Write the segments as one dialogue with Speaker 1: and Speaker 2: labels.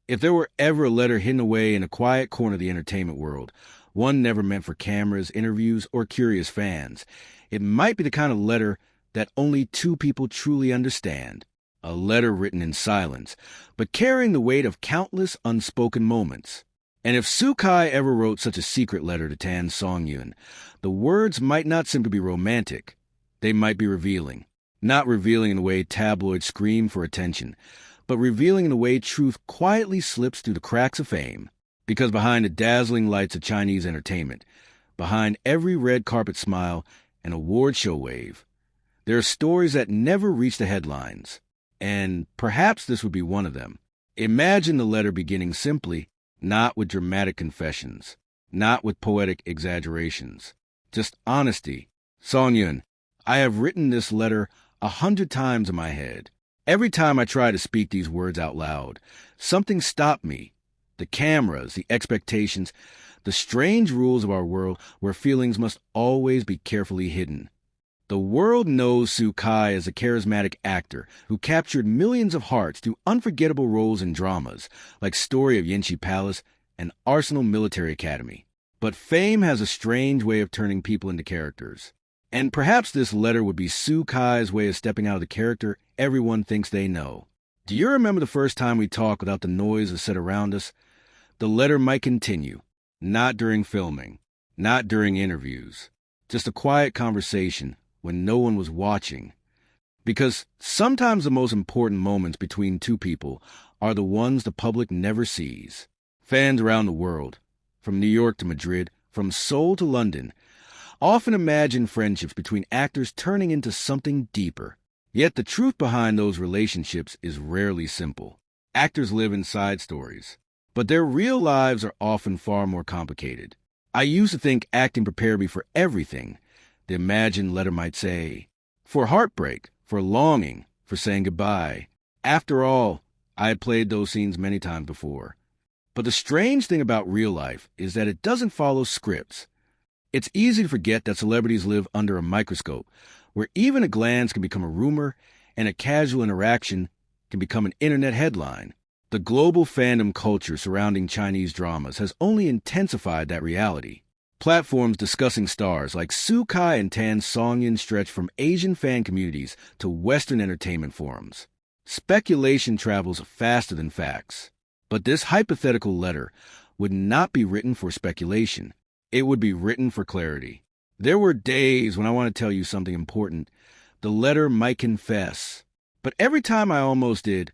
Speaker 1: If there were ever a letter hidden away in a quiet corner of the entertainment world, one never meant for cameras, interviews, or curious fans, it might be the kind of letter that only two people truly understand. A letter written in silence, but carrying the weight of countless unspoken moments. And if Sukai ever wrote such a secret letter to Tan Songyun, the words might not simply be romantic. They might be revealing. Not revealing in the way tabloids scream for attention, but revealing in the way truth quietly slips through the cracks of fame. Because behind the dazzling lights of Chinese entertainment, behind every red carpet smile and award show wave, there are stories that never reach the headlines. And perhaps this would be one of them. Imagine the letter beginning simply, not with dramatic confessions, not with poetic exaggerations, just honesty. Songyun, I have written this letter 100 times in my head. Every time I try to speak these words out loud, something stopped me. The cameras, the expectations, the strange rules of our world where feelings must always be carefully hidden. The world knows Sukai as a charismatic actor who captured millions of hearts through unforgettable roles in dramas like Story of Yanxi Palace and Arsenal Military Academy. But fame has a strange way of turning people into characters. And perhaps this letter would be Sukai's way of stepping out of the character everyone thinks they know. Do you remember the first time we talked without the noise that set around us? The letter might continue, not during filming, not during interviews, just a quiet conversation when no one was watching. Because sometimes the most important moments between two people are the ones the public never sees. Fans around the world, from New York to Madrid, from Seoul to London, often imagine friendships between actors turning into something deeper. Yet the truth behind those relationships is rarely simple. Actors live in side stories, but their real lives are often far more complicated. I used to think acting prepared me for everything. The imagined letter might say, for heartbreak, for longing, for saying goodbye. After all, I had played those scenes many times before. But the strange thing about real life is that it doesn't follow scripts. It's easy to forget that celebrities live under a microscope, where even a glance can become a rumor and a casual interaction can become an internet headline. The global fandom culture surrounding Chinese dramas has only intensified that reality. Platforms discussing stars like Sukai and Tan Songyun stretch from Asian fan communities to Western entertainment forums. Speculation travels faster than facts. But this hypothetical letter would not be written for speculation. It would be written for clarity. There were days when I want to tell you something important. The letter might confess. But every time I almost did,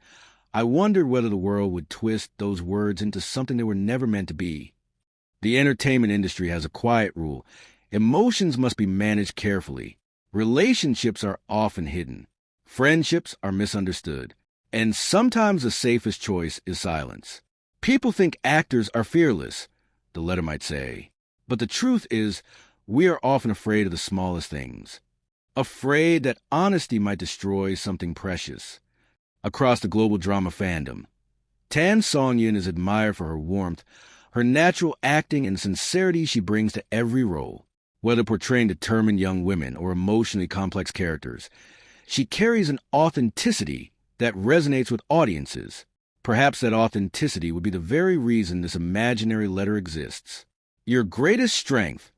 Speaker 1: I wondered whether the world would twist those words into something they were never meant to be. The entertainment industry has a quiet rule. Emotions must be managed carefully. Relationships are often hidden. Friendships are misunderstood. And sometimes the safest choice is silence. People think actors are fearless, the letter might say. But the truth is, we are often afraid of the smallest things. Afraid that honesty might destroy something precious. Across the global drama fandom, Tan Songyun is admired for her warmth, her natural acting and sincerity she brings to every role. Whether portraying determined young women or emotionally complex characters, she carries an authenticity that resonates with audiences. Perhaps that authenticity would be the very reason this imaginary letter exists. Your greatest strength,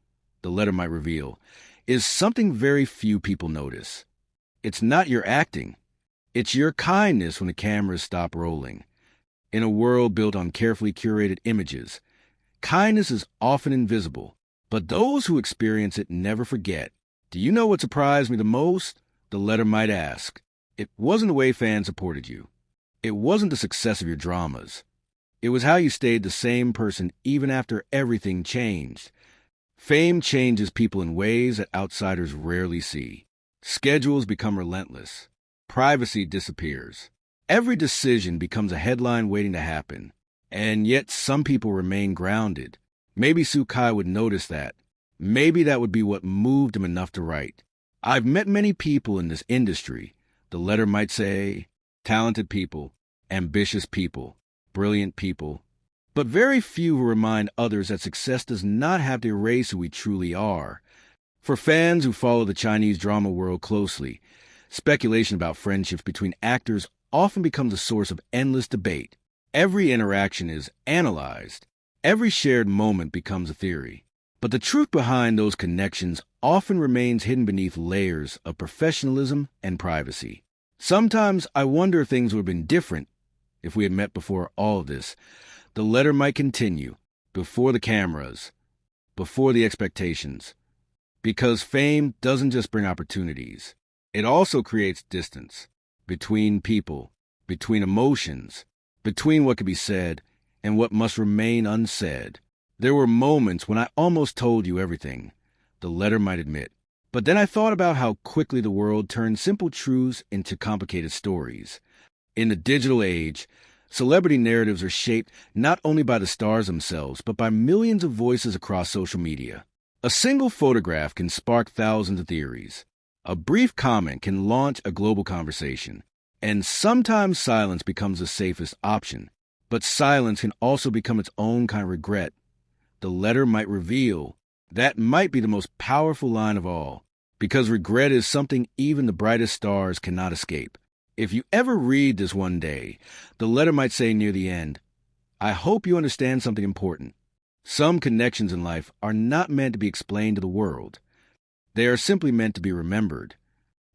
Speaker 1: the letter might reveal, is something very few people notice. It's not your acting. It's your kindness when the cameras stop rolling. In a world built on carefully curated images, kindness is often invisible, but those who experience it never forget. Do you know what surprised me the most? The letter might ask. It wasn't the way fans supported you. It wasn't the success of your dramas. It was how you stayed the same person even after everything changed. Fame changes people in ways that outsiders rarely see. Schedules become relentless. Privacy disappears. Every decision becomes a headline waiting to happen. And yet some people remain grounded. Maybe Sukai would notice that. Maybe that would be what moved him enough to write. I've met many people in this industry, the letter might say, talented people, ambitious people, brilliant people, but very few who remind others that success does not have to erase who we truly are. For fans who follow the Chinese drama world closely, speculation about friendships between actors often becomes a source of endless debate. Every interaction is analyzed. Every shared moment becomes a theory. But the truth behind those connections often remains hidden beneath layers of professionalism and privacy. Sometimes I wonder if things would have been different if we had met before all of this. The letter might continue, before the cameras, before the expectations. Because fame doesn't just bring opportunities. It also creates distance between people, between emotions, between what could be said and what must remain unsaid. There were moments when I almost told you everything, the letter might admit. But then I thought about how quickly the world turned simple truths into complicated stories. In the digital age, celebrity narratives are shaped not only by the stars themselves, but by millions of voices across social media. A single photograph can spark thousands of theories. A brief comment can launch a global conversation. And sometimes silence becomes the safest option. But silence can also become its own kind of regret. The letter might reveal that might be the most powerful line of all, because regret is something even the brightest stars cannot escape. If you ever read this one day, the letter might say near the end, I hope you understand something important. Some connections in life are not meant to be explained to the world. They are simply meant to be remembered.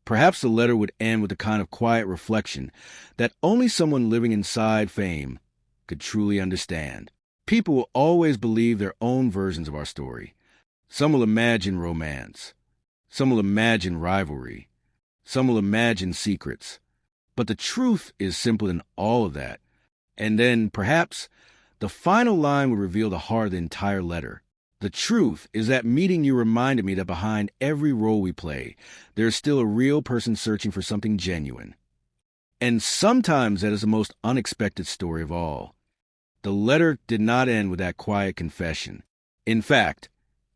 Speaker 1: Perhaps the letter would end with a kind of quiet reflection that only someone living inside fame could truly understand. People will always believe their own versions of our story. Some will imagine romance. Some will imagine rivalry. Some will imagine secrets. But the truth is simpler than all of that. And then, perhaps, the final line would reveal the heart of the entire letter. The truth is that meeting you reminded me that behind every role we play, there is still a real person searching for something genuine. And sometimes that is the most unexpected story of all. The letter did not end with that quiet confession. In fact,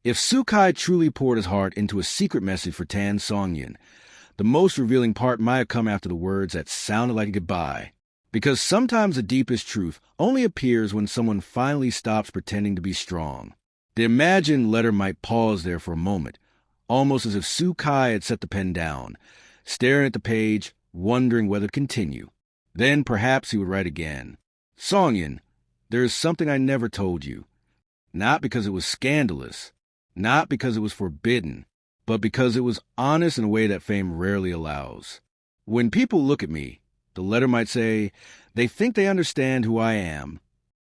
Speaker 1: if Sukai truly poured his heart into a secret message for Tan Songyun, the most revealing part might have come after the words that sounded like a goodbye. Because sometimes the deepest truth only appears when someone finally stops pretending to be strong. The imagined letter might pause there for a moment, almost as if Sukai had set the pen down, staring at the page, wondering whether to continue. Then perhaps he would write again. Songyun, there is something I never told you. Not because it was scandalous, not because it was forbidden, but because it was honest in a way that fame rarely allows. When people look at me, the letter might say, they think they understand who I am.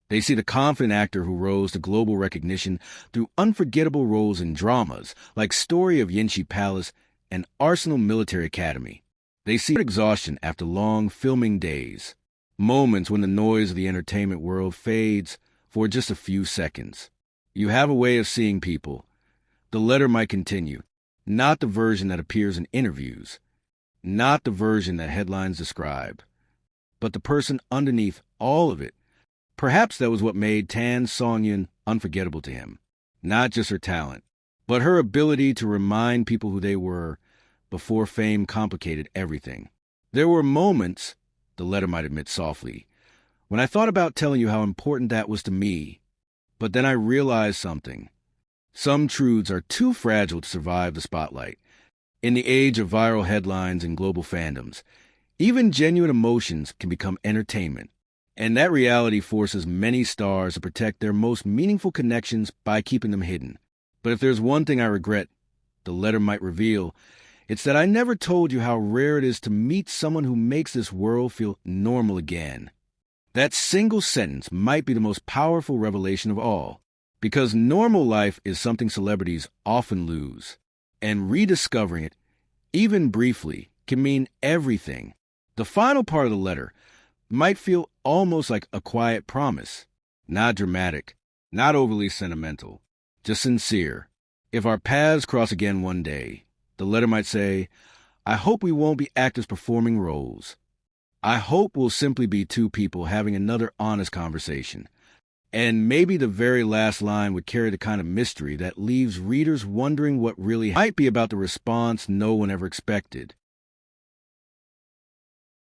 Speaker 1: They see the confident actor who rose to global recognition through unforgettable roles in dramas like Story of Yanxi Palace and Arsenal Military Academy. They see exhaustion after long filming days, moments when the noise of the entertainment world fades for just a few seconds. You have a way of seeing people. The letter might continue, not the version that appears in interviews, not the version that headlines describe, but the person underneath all of it. Perhaps that was what made Tan Songyun unforgettable to him. Not just her talent, but her ability to remind people who they were before fame complicated everything. There were moments, the letter might admit softly, when I thought about telling you how important that was to me. But then I realized something. Some truths are too fragile to survive the spotlight. In the age of viral headlines and global fandoms, even genuine emotions can become entertainment. And that reality forces many stars to protect their most meaningful connections by keeping them hidden. But if there's one thing I regret, the letter might reveal, it's that I never told you how rare it is to meet someone who makes this world feel normal again. That single sentence might be the most powerful revelation of all, because normal life is something celebrities often lose. And rediscovering it, even briefly, can mean everything. The final part of the letter might feel almost like a quiet promise. Not dramatic, not overly sentimental, just sincere. If our paths cross again one day, the letter might say, I hope we won't be actors performing roles. I hope we'll simply be two people having another honest conversation. And maybe the very last line would carry the kind of mystery that leaves readers wondering what really might be about the response no one ever expected.